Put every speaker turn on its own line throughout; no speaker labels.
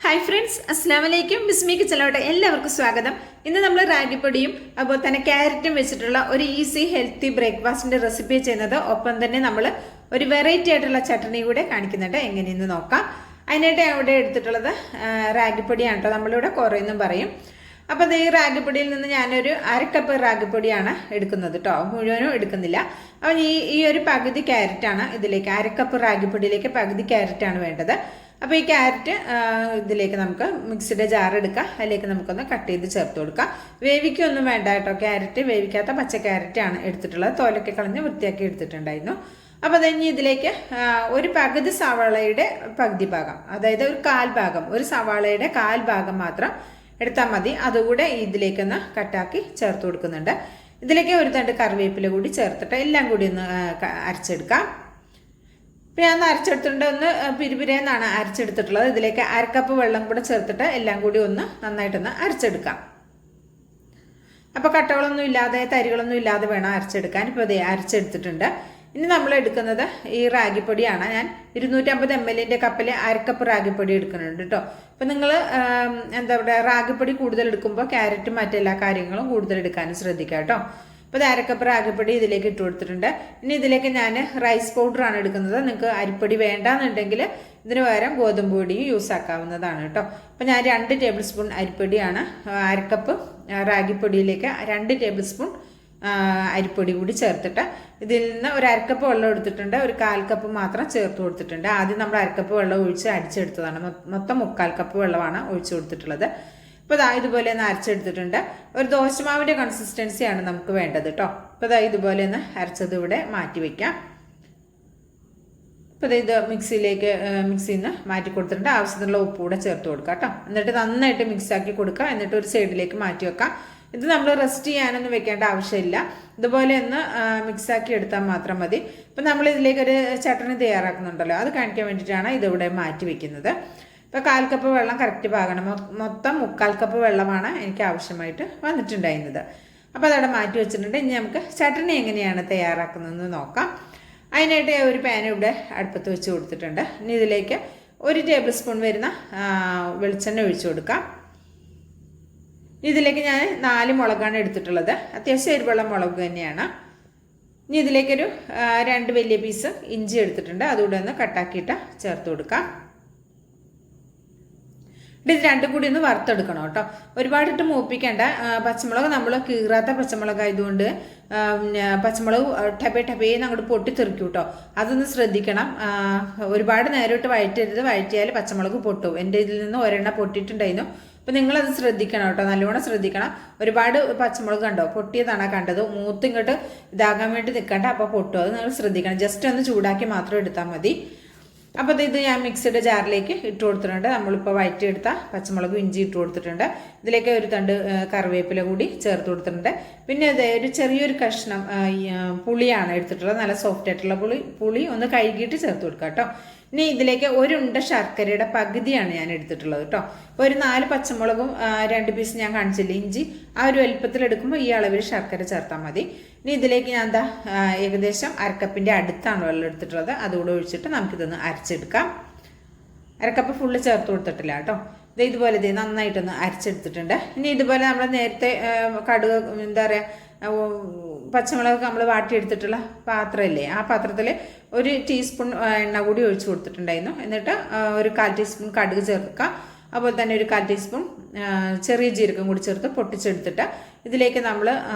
Hi friends, അസ്സാം വലൈക്കും. ബിസ്മി കിച്ചണിലോട്ട് എല്ലാവർക്കും സ്വാഗതം. ഇന്ന് നമ്മൾ റാഗിപ്പൊടിയും അതുപോലെ തന്നെ ക്യാരറ്റും വെച്ചിട്ടുള്ള ഒരു ഈസി ഹെൽത്തി ബ്രേക്ക്ഫാസ്റ്റിന്റെ റെസിപ്പി ചെയ്യുന്നത്. ഒപ്പം തന്നെ നമ്മൾ ഒരു വെറൈറ്റി ആയിട്ടുള്ള ചട്ടണി കൂടെ കാണിക്കുന്നുണ്ട്. എങ്ങനെയെന്ന് നോക്കാം. അതിനായിട്ട് അവിടെ എടുത്തിട്ടുള്ളത് റാഗിപ്പൊടിയാണ് കേട്ടോ. നമ്മളിവിടെ കുറേന്നും പറയും. അപ്പോൾ ഈ റാഗിപ്പൊടിയിൽ നിന്ന് ഞാനൊരു അരക്കപ്പ് റാഗിപ്പൊടിയാണ് എടുക്കുന്നത് കേട്ടോ. മുഴുവനും എടുക്കുന്നില്ല. അപ്പം ഈ ഒരു പകുതി ക്യാരറ്റാണ് ഇതിലേക്ക്, അരക്കപ്പ് റാഗിപ്പൊടിയിലേക്ക് പകുതി ക്യാരറ്റാണ് വേണ്ടത്. അപ്പോൾ ഈ ക്യാരറ്റ് ഇതിലേക്ക് നമുക്ക് മിക്സിയുടെ ജാർ എടുക്കാം. അതിലേക്ക് നമുക്കൊന്ന് കട്ട് ചെയ്ത് ചേർത്ത് കൊടുക്കാം. വേവിക്കൊന്നും വേണ്ട കേട്ടോ. ക്യാരറ്റ് വേവിക്കാത്ത പച്ച ക്യാരറ്റാണ് എടുത്തിട്ടുള്ളത്. തോലൊക്കെ കളഞ്ഞ് വൃത്തിയാക്കി എടുത്തിട്ടുണ്ടായിരുന്നു. അപ്പോൾ അതിന് ഇതിലേക്ക് ഒരു പകുതി സവാളയുടെ പകുതി ഭാഗം, അതായത് ഒരു കാൽ ഭാഗം, ഒരു സവാളയുടെ കാൽ ഭാഗം മാത്രം എടുത്താൽ മതി. അതുകൂടെ ഇതിലേക്കൊന്ന് കട്ടാക്കി ചേർത്ത് കൊടുക്കുന്നുണ്ട്. ഇതിലേക്ക് ഒരു തണ്ട് കറിവേപ്പില കൂടി ചേർത്തിട്ട് എല്ലാം കൂടി ഒന്ന് അരച്ചെടുക്കാം. ഇപ്പം ഞാൻ അരച്ചെടുത്തിട്ടുണ്ട്. ഒന്ന് പിരിപിരേന്നാണ് അരച്ചെടുത്തിട്ടുള്ളത്. ഇതിലേക്ക് അരക്കപ്പ് വെള്ളം കൂടെ ചേർത്തിട്ട് എല്ലാം കൂടി ഒന്ന് നന്നായിട്ടൊന്ന് അരച്ചെടുക്കാം. അപ്പോൾ കട്ടകളൊന്നും ഇല്ലാതെ തരികളൊന്നും ഇല്ലാതെ വേണം അരച്ചെടുക്കാൻ. ഇപ്പോൾ അതേ അരച്ചെടുത്തിട്ടുണ്ട്. ഇനി നമ്മൾ എടുക്കുന്നത് ഈ റാഗിപ്പൊടിയാണ്. ഞാൻ 250 ml കപ്പിൽ അരക്കപ്പ് റാഗിപ്പൊടി എടുക്കുന്നുണ്ട് കേട്ടോ. അപ്പം നിങ്ങൾ എന്താ പറയുക, റാഗിപ്പൊടി കൂടുതൽ എടുക്കുമ്പോൾ ക്യാരറ്റും മറ്റെല്ലാ കാര്യങ്ങളും കൂടുതൽ എടുക്കാനും ശ്രദ്ധിക്കുക കേട്ടോ. അപ്പോൾ ഇത് അരക്കപ്പ് റാഗിപ്പൊടി ഇതിലേക്ക് ഇട്ട് കൊടുത്തിട്ടുണ്ട്. ഇനി ഇതിലേക്ക് ഞാൻ റൈസ് പൗഡറാണ് എടുക്കുന്നത്. നിങ്ങൾക്ക് അരിപ്പൊടി വേണ്ടാന്നുണ്ടെങ്കിൽ ഇതിന് പകരം ഗോതമ്പ് പൊടിയും യൂസ് ആക്കാവുന്നതാണ് കേട്ടോ. അപ്പോൾ ഞാൻ 2 ടേബിൾ സ്പൂൺ അരിപ്പൊടിയാണ്, അരക്കപ്പ് റാഗിപ്പൊടിയിലേക്ക് 2 ടേബിൾ സ്പൂൺ അരിപ്പൊടി കൂടി ചേർത്തിട്ട് ഇതിൽ നിന്ന് ഒരു അരക്കപ്പ് വെള്ളം എടുത്തിട്ടുണ്ട്. ഒരു 1/4 കപ്പ് മാത്രം ചേർത്ത് കൊടുത്തിട്ടുണ്ട്. ആദ്യം നമ്മൾ അരക്കപ്പ് വെള്ളം ഒഴിച്ച് അടിച്ചെടുത്തതാണ്. മൊത്തം 3/4 കപ്പ് വെള്ളമാണ് ഒഴിച്ചു കൊടുത്തിട്ടുള്ളത്. അപ്പോൾ ഇതുപോലെ ഒന്ന് അരച്ചെടുത്തിട്ടുണ്ട്. ഒരു ദോശമാവിൻ്റെ കൺസിസ്റ്റൻസിയാണ് നമുക്ക് വേണ്ടത് കേട്ടോ. അപ്പോൾ ഇതുപോലെ ഒന്ന് അരച്ചത് ഇവിടെ മാറ്റി വയ്ക്കാം. അപ്പോൾ ഇത് മിക്സിയിൽ നിന്ന് മാറ്റി കൊടുത്തിട്ടുണ്ട്. ആവശ്യത്തിനുള്ള ഉപ്പ് കൂടെ ചേർത്ത് കൊടുക്കാം കേട്ടോ. എന്നിട്ട് നന്നായിട്ട് മിക്സാക്കി കൊടുക്കുക. എന്നിട്ട് ഒരു സൈഡിലേക്ക് മാറ്റി വെക്കാം. ഇത് നമ്മൾ റെസ്റ്റ് ചെയ്യാനൊന്നും വെക്കേണ്ട ആവശ്യമില്ല. ഇതുപോലെ ഒന്ന് മിക്സാക്കി എടുത്താൽ മാത്രം മതി. ഇപ്പം നമ്മൾ ഇതിലേക്കൊരു ചട്ടണി തയ്യാറാക്കുന്നുണ്ടല്ലോ, അത് കാണിക്കാൻ വേണ്ടിയിട്ടാണ് ഇതിവിടെ മാറ്റി വെക്കുന്നത്. ഇപ്പോൾ 1/4 കപ്പ് വെള്ളം കറക്റ്റ് പാകണം. മൊത്തം 3/4 കപ്പ് വെള്ളമാണ് എനിക്ക് ആവശ്യമായിട്ട് വന്നിട്ടുണ്ടായിരുന്നത്. അപ്പോൾ അതവിടെ മാറ്റി വെച്ചിട്ടുണ്ട്. ഇനി നമുക്ക് ചട്ടണി എങ്ങനെയാണ് തയ്യാറാക്കുന്നതെന്ന് നോക്കാം. അതിനായിട്ട് ഒരു പാൻ ഇവിടെ അടുപ്പത്ത് വെച്ച് കൊടുത്തിട്ടുണ്ട്. ഇനി ഇതിലേക്ക് 1 ടേബിൾ സ്പൂൺ വരുന്ന വെളിച്ചെണ്ണ ഒഴിച്ചു കൊടുക്കാം. ഇതിലേക്ക് ഞാൻ 4 മുളകാണ് എടുത്തിട്ടുള്ളത്. അത്യാവശ്യം എരിവുള്ള മുളക് തന്നെയാണ്. ഇനി ഇതിലേക്കൊരു 2 വലിയ പീസ് ഇഞ്ചി എടുത്തിട്ടുണ്ട്. അതുകൂടെ ഒന്ന് കട്ടാക്കിയിട്ട് ചേർത്ത് കൊടുക്കാം. ഇത് രണ്ടും കൂടി ഒന്ന് വറുത്തെടുക്കണം കേട്ടോ. ഒരുപാടിട്ട് മൂപ്പിക്കേണ്ട. പച്ചമുളക് നമ്മൾ കീറാത്ത പച്ചമുളക് ആയതുകൊണ്ട് പച്ചമുളക് ടപേന്ന് അങ്ങോട്ട് പൊട്ടിത്തെറിക്കും കേട്ടോ. അതൊന്ന് ശ്രദ്ധിക്കണം. ഒരുപാട് നേരിട്ട് വഴറ്റരുത്. വഴറ്റിയാൽ പച്ചമുളക് പൊട്ടും. എൻ്റെ ഇതിൽ നിന്ന് ഒരെണ്ണ പൊട്ടിയിട്ടുണ്ടായിരുന്നു. അപ്പോൾ നിങ്ങളത് ശ്രദ്ധിക്കണം കേട്ടോ, നല്ലോണം ശ്രദ്ധിക്കണം. ഒരുപാട് പച്ചമുളക് കണ്ടോ, പൊട്ടിയതാണ് കണ്ടത്. മൂത്ത് ഇങ്ങോട്ട് ഇതാകാൻ വേണ്ടി നിൽക്കണ്ട, അപ്പോൾ പൊട്ടും. അത് നിങ്ങൾ ശ്രദ്ധിക്കണം. ജസ്റ്റ് ഒന്ന് ചൂടാക്കി മാത്രം എടുത്താൽ മതി. അപ്പോൾ ഇത് ഞാൻ മിക്സിയുടെ ജാറിലേക്ക് ഇട്ട് കൊടുത്തിട്ടുണ്ട്. നമ്മളിപ്പോൾ വഴറ്റിയെടുത്ത പച്ചമുളകും ഇഞ്ചി ഇട്ട് കൊടുത്തിട്ടുണ്ട്. ഇതിലേക്ക് ഒരു തണ്ട് കറിവേപ്പില കൂടി ചേർത്ത് കൊടുത്തിട്ടുണ്ട്. പിന്നെ ഇത് ഒരു ചെറിയൊരു കഷ്ണം പുളിയാണ് എടുത്തിട്ടുള്ളത്. നല്ല സോഫ്റ്റ് ആയിട്ടുള്ള പുളി ഒന്ന് കഴുകിയിട്ട് ചേർത്ത് കൊടുക്കാം കേട്ടോ. ഇനി ഇതിലേക്ക് 1 ഉണ്ട ശർക്കരയുടെ പകുതിയാണ് ഞാൻ എടുത്തിട്ടുള്ളത് കേട്ടോ. അപ്പോൾ ഒരു 4 പച്ചമുളകും 2 പീസ് ഞാൻ കാണിച്ചില്ല ഇഞ്ചി, ആ ഒരു വലുപ്പത്തിൽ എടുക്കുമ്പോൾ ഈ അളവിൽ ശർക്കര ചേർത്താൽ മതി. ഇനി ഇതിലേക്ക് ഞാൻ ഏകദേശം അരക്കപ്പിൻ്റെ അടുത്താണ് വെള്ളം എടുത്തിട്ടുള്ളത്. അതുകൂടെ ഒഴിച്ചിട്ട് നമുക്കിതൊന്ന് അരച്ചെടുക്കാം. അരക്കപ്പ് ഫുള്ള് ചേർത്ത് കൊടുത്തിട്ടില്ല കേട്ടോ. ഇതുപോലെ നന്നായിട്ടൊന്ന് അരച്ചെടുത്തിട്ടുണ്ട്. ഇനി ഇതുപോലെ നമ്മൾ നേരത്തെ കടുക് എന്താ പറയുക, പച്ചമുളക് നമ്മൾ വാട്ടിയെടുത്തിട്ടുള്ള പാത്രമില്ലേ, ആ പാത്രത്തിൽ 1 ടീസ്പൂൺ എണ്ണ കൂടി ഒഴിച്ചു കൊടുത്തിട്ടുണ്ടായിരുന്നു. എന്നിട്ട് ഒരു 1/4 ടീസ്പൂൺ കടുക് ചേർക്കുക. അതുപോലെ തന്നെ ഒരു 1/4 ടീസ്പൂൺ ചെറിയ ജീരകം കൂടി ചേർത്ത് പൊട്ടിച്ചെടുത്തിട്ട് ഇതിലേക്ക് നമ്മൾ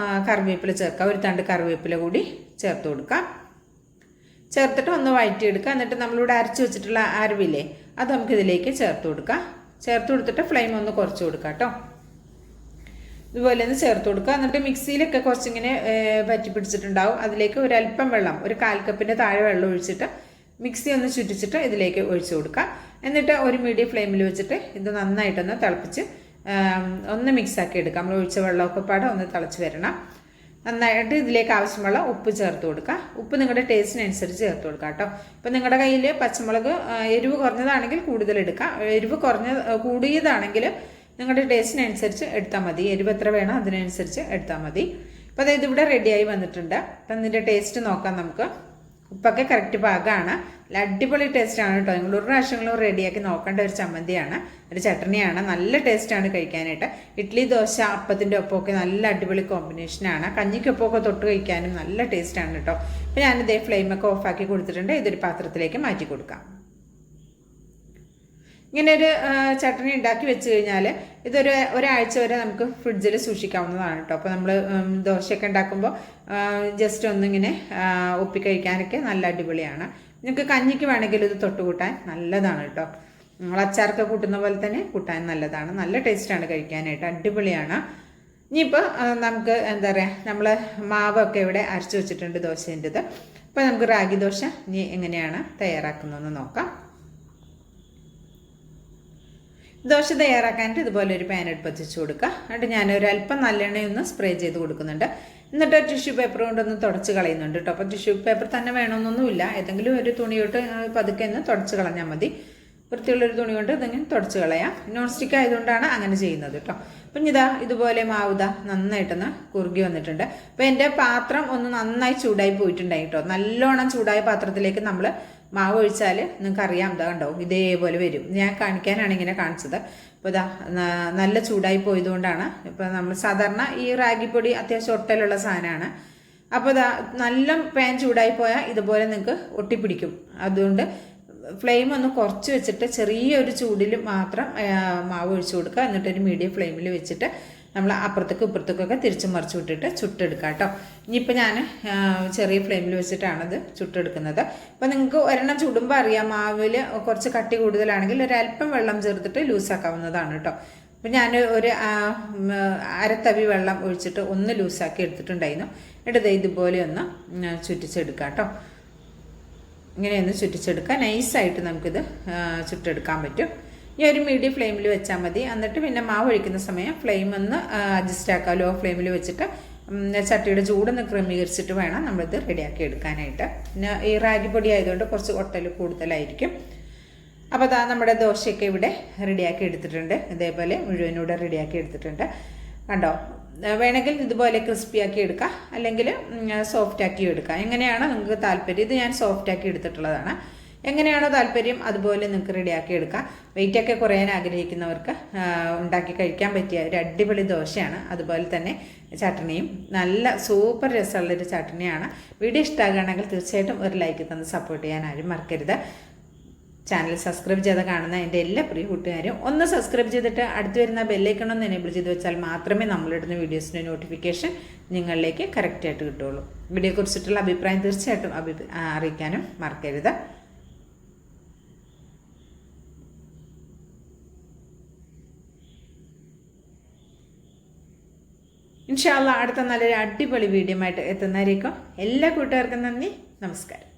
കറിവേപ്പില ചേർക്കുക. ഒരു തണ്ട് കറിവേപ്പില കൂടി ചേർത്ത് കൊടുക്കാം. ചേർത്തിട്ട് ഒന്ന് വഴറ്റിയെടുക്കുക. എന്നിട്ട് നമ്മളിവിടെ അരച്ച് വെച്ചിട്ടുള്ള അരവില്ലേ, അത് നമുക്കിതിലേക്ക് ചേർത്ത് കൊടുക്കാം. ചേർത്ത് കൊടുത്തിട്ട് ഫ്ലെയിം ഒന്ന് കുറച്ച് കൊടുക്കാം കേട്ടോ. ഇതുപോലെ ഒന്ന് ചേർത്ത് കൊടുക്കുക. എന്നിട്ട് മിക്സിയിലൊക്കെ കുറച്ചിങ്ങനെ പറ്റി പിടിച്ചിട്ടുണ്ടാവും. അതിലേക്ക് ഒരല്പം വെള്ളം, ഒരു 1/4 കപ്പിൻ്റെ താഴെ വെള്ളം ഒഴിച്ചിട്ട് മിക്സി ഒന്ന് ചുറ്റിച്ചിട്ട് ഇതിലേക്ക് ഒഴിച്ചു കൊടുക്കുക. എന്നിട്ട് ഒരു മീഡിയം ഫ്ലെയിമിൽ വെച്ചിട്ട് ഇത് നന്നായിട്ടൊന്ന് തിളപ്പിച്ച് ഒന്ന് മിക്സാക്കി എടുക്കാം. നമ്മൾ ഒഴിച്ച വെള്ളമൊക്കെ പാടെ ഒന്ന് തിളച്ച് വരണം. നന്നായിട്ട് ഇതിലേക്ക് ആവശ്യമുള്ള ഉപ്പ് ചേർത്ത് കൊടുക്കുക. ഉപ്പ് നിങ്ങളുടെ ടേസ്റ്റിനനുസരിച്ച് ചേർത്ത് കൊടുക്കുക കേട്ടോ. ഇപ്പം നിങ്ങളുടെ കയ്യിൽ പച്ചമുളക് എരിവ് കുറഞ്ഞതാണെങ്കിൽ കൂടുതൽ എടുക്കുക. എരിവ് കൂടിയതാണെങ്കിൽ നിങ്ങളുടെ ടേസ്റ്റിനനുസരിച്ച് എടുത്താൽ മതി. എരിവ് എത്ര വേണം അതിനനുസരിച്ച് എടുത്താൽ മതി. അപ്പോൾ അതായത് ഇവിടെ റെഡിയായി വന്നിട്ടുണ്ട്. അപ്പം ഇതിൻ്റെ ടേസ്റ്റ് നോക്കാം നമുക്ക്. ഉപ്പൊക്കെ കറക്റ്റ് പാകമാണ്. അടിപൊളി ടേസ്റ്റാണ് കേട്ടോ. നിങ്ങൾ ഒരു പ്രാവശ്യങ്ങളും റെഡിയാക്കി നോക്കേണ്ട ഒരു ചമ്മന്തിയാണ്, ഒരു ചട്ടണിയാണ്. നല്ല ടേസ്റ്റാണ് കഴിക്കാനായിട്ട്. ഇഡ്ഡലി, ദോശ, അപ്പത്തിൻ്റെ ഒപ്പമൊക്കെ നല്ല അടിപൊളി കോമ്പിനേഷനാണ്. കഞ്ഞിക്കൊപ്പമൊക്കെ തൊട്ട് കഴിക്കാനും നല്ല ടേസ്റ്റാണ് കേട്ടോ. അപ്പോൾ ഞാനിതേ ഫ്ലെയിമൊക്കെ ഓഫാക്കി കൊടുത്തിട്ടുണ്ട്. ഇതൊരു പാത്രത്തിലേക്ക് മാറ്റി കൊടുക്കാം. ഇങ്ങനെ ഒരു ചട്ടണി ഉണ്ടാക്കി വെച്ച് കഴിഞ്ഞാൽ ഒരാഴ്ച വരെ നമുക്ക് ഫ്രിഡ്ജിൽ സൂക്ഷിക്കാവുന്നതാണ് കേട്ടോ. അപ്പോൾ നമ്മൾ ദോശയൊക്കെ ഉണ്ടാക്കുമ്പോൾ ജസ്റ്റ് ഒന്നിങ്ങനെ ഒപ്പിക്കഴിക്കാനൊക്കെ നല്ല അടിപൊളിയാണ്. നിങ്ങൾക്ക് കഞ്ഞിക്ക് വേണമെങ്കിൽ ഇത് തൊട്ട് കൂട്ടാൻ നല്ലതാണ് കേട്ടോ. നമ്മൾ അച്ചാറൊക്കെ കൂട്ടുന്ന പോലെ തന്നെ കൂട്ടാൻ നല്ലതാണ്. നല്ല ടേസ്റ്റാണ് കഴിക്കാനായിട്ട്, അടിപൊളിയാണ്. ഇനിയിപ്പോൾ നമുക്ക് എന്താ പറയുക, നമ്മൾ മാവൊക്കെ ഇവിടെ അരച്ച് വെച്ചിട്ടുണ്ട് ദോശേൻ്റെത്. അപ്പോൾ നമുക്ക് റാഗി ദോശ ഇനി എങ്ങനെയാണ് തയ്യാറാക്കുന്നതെന്ന് നോക്കാം. ദോശ തയ്യാറാക്കാനായിട്ട് ഇതുപോലെ ഒരു പാൻ എടുത്ത് വെച്ച് കൊടുക്കുക. എന്നിട്ട് ഞാനൊരു അല്പം നല്ലെണ്ണയൊന്ന് സ്പ്രേ ചെയ്ത് കൊടുക്കുന്നുണ്ട്. എന്നിട്ട് ടിഷ്യൂ പേപ്പർ കൊണ്ടൊന്ന് തുടച്ച് കളയുന്നുണ്ട് കേട്ടോ. അപ്പോൾ ടിഷ്യൂ പേപ്പർ തന്നെ വേണമെന്നൊന്നുമില്ല, ഏതെങ്കിലും ഒരു തുണിയോട്ട് പതുക്കെ ഒന്ന് തുടച്ച് കളഞ്ഞാൽ മതി. വൃത്തിയുള്ളൊരു തുണി കൊണ്ട് ഇതെങ്ങനെ തുടച്ച് കളയാം. നോൺ സ്റ്റിക്ക് ആയതുകൊണ്ടാണ് അങ്ങനെ ചെയ്യുന്നത് കേട്ടോ. അപ്പം ഇതുപോലെ മാവുത നന്നായിട്ടൊന്ന് കുറുകി വന്നിട്ടുണ്ട്. അപ്പോൾ എൻ്റെ പാത്രം ഒന്ന് നന്നായി ചൂടായി പോയിട്ടുണ്ടായി കേട്ടോ. നല്ലോണം ചൂടായ പാത്രത്തിലേക്ക് നമ്മൾ മാവ് ഒഴിച്ചാൽ നിങ്ങൾക്ക് അറിയാം, കണ്ടോ ഇതേപോലെ വരും. ഞാൻ കാണിക്കാനാണ് ഇങ്ങനെ കാണിച്ചത്. അപ്പോൾ നല്ല ചൂടായി പോയതുകൊണ്ടാണ്. ഇപ്പോൾ നമ്മൾ സാധാരണ ഈ റാഗിപ്പൊടി അത്യാവശ്യം ഒട്ടലുള്ള സാധനമാണ്. അപ്പോൾ നല്ല പാൻ ചൂടായി പോയാൽ ഇതുപോലെ നിങ്ങൾക്ക് ഒട്ടിപ്പിടിക്കും. അതുകൊണ്ട് ഫ്ലെയിം ഒന്ന് കുറച്ച് വെച്ചിട്ട് ചെറിയൊരു ചൂടിൽ മാത്രം മാവ് ഒഴിച്ചു കൊടുക്കുക. എന്നിട്ടൊരു മീഡിയം ഫ്ലെയിമിൽ വെച്ചിട്ട് നമ്മൾ അപ്പുറത്തേക്കും ഇപ്പുറത്തേക്കൊക്കെ തിരിച്ചു മറിച്ച് വിട്ടിട്ട് ചുട്ടെടുക്കുക കേട്ടോ. ഇനിയിപ്പോൾ ഞാൻ ചെറിയ ഫ്ലെയിമിൽ വെച്ചിട്ടാണത് ചുട്ടെടുക്കുന്നത്. അപ്പോൾ നിങ്ങൾക്ക് ഒരെണ്ണം ചുടുമ്പോൾ അറിയാം, മാവിൽ കുറച്ച് കട്ടി കൂടുതലാണെങ്കിൽ ഒരല്പം വെള്ളം ചേർത്തിട്ട് ലൂസാക്കാവുന്നതാണ് കേട്ടോ. അപ്പോൾ ഞാൻ ഒരു അരത്തവി വെള്ളം ഒഴിച്ചിട്ട് ഒന്ന് ലൂസാക്കി എടുത്തിട്ടുണ്ടായിരുന്നു. എന്നിട്ട് ഇതുപോലെ ഒന്ന് ചുറ്റിച്ചെടുക്കാം കേട്ടോ. ഇങ്ങനെയൊന്ന് ചുറ്റിച്ചെടുക്കുക. നൈസായിട്ട് നമുക്കിത് ചുട്ടെടുക്കാൻ പറ്റും. ഈ ഒരു മീഡിയം ഫ്ലെയിമിൽ വെച്ചാൽ മതി. എന്നിട്ട് പിന്നെ മാവ് ഒഴിക്കുന്ന സമയം ഫ്ലെയിം ഒന്ന് അഡ്ജസ്റ്റ് ആക്കുക. ലോ ഫ്ലെയിമിൽ വെച്ചിട്ട് ചട്ടിയുടെ ചൂടൊന്ന് ക്രമീകരിച്ചിട്ട് വേണം നമ്മളിത് റെഡിയാക്കി എടുക്കാനായിട്ട്. പിന്നെ ഈ റാഗിപ്പൊടി ആയതുകൊണ്ട് കുറച്ച് ഒട്ടൽ കൂടുതലായിരിക്കും. അപ്പോൾ നമ്മുടെ ദോശയൊക്കെ ഇവിടെ റെഡിയാക്കി എടുത്തിട്ടുണ്ട്. ഇതേപോലെ മുഴുവനൂടെ റെഡിയാക്കി എടുത്തിട്ടുണ്ട്. കണ്ടോ, വേണമെങ്കിൽ ഇതുപോലെ ക്രിസ്പിയാക്കി എടുക്കുക, അല്ലെങ്കിൽ സോഫ്റ്റാക്കി എടുക്കുക. എങ്ങനെയാണോ നിങ്ങൾക്ക് താല്പര്യം. ഇത് ഞാൻ സോഫ്റ്റാക്കി എടുത്തിട്ടുള്ളതാണ്. എങ്ങനെയാണോ താല്പര്യം അതുപോലെ നിങ്ങൾക്ക് റെഡിയാക്കി എടുക്കാം. വെയിറ്റൊക്കെ കുറയാൻ ആഗ്രഹിക്കുന്നവർക്ക് ഉണ്ടാക്കി കഴിക്കാൻ പറ്റിയ ഒരു അടിപൊളി ദോശയാണ്. അതുപോലെ തന്നെ ചട്നിയും നല്ല സൂപ്പർ രസമുള്ളൊരു ചട്നിയാണ്. വീഡിയോ ഇഷ്ടമാകുകയാണെങ്കിൽ തീർച്ചയായിട്ടും ഒരു ലൈക്ക് തന്ന് സപ്പോർട്ട് ചെയ്യാൻ ആരും മറക്കരുത്. ചാനൽ സബ്സ്ക്രൈബ് ചെയ്ത് കാണുന്ന എൻ്റെ എല്ലാ പ്രിയ കൂട്ടുകാരും ഒന്ന് സബ്സ്ക്രൈബ് ചെയ്തിട്ട് അടുത്ത് വരുന്ന ബെല്ലൈക്കൺ ഒന്ന് എനേബിൾ ചെയ്ത് വെച്ചാൽ മാത്രമേ നമ്മളിടുന്ന വീഡിയോസിൻ്റെ നോട്ടിഫിക്കേഷൻ നിങ്ങളിലേക്ക് കറക്റ്റായിട്ട് കിട്ടുള്ളൂ. വീഡിയോയെക്കുറിച്ചിട്ടുള്ള അഭിപ്രായം തീർച്ചയായിട്ടും അറിയിക്കാനും മറക്കരുത്. ഇൻഷാ അല്ലാഹ് അടുത്ത നല്ലൊരു അടിപൊളി വീഡിയോ ആയിട്ട് എത്തുന്നതായിരിക്കും. എല്ലാ കൂട്ടുകാർക്കും നന്ദി, നമസ്കാരം.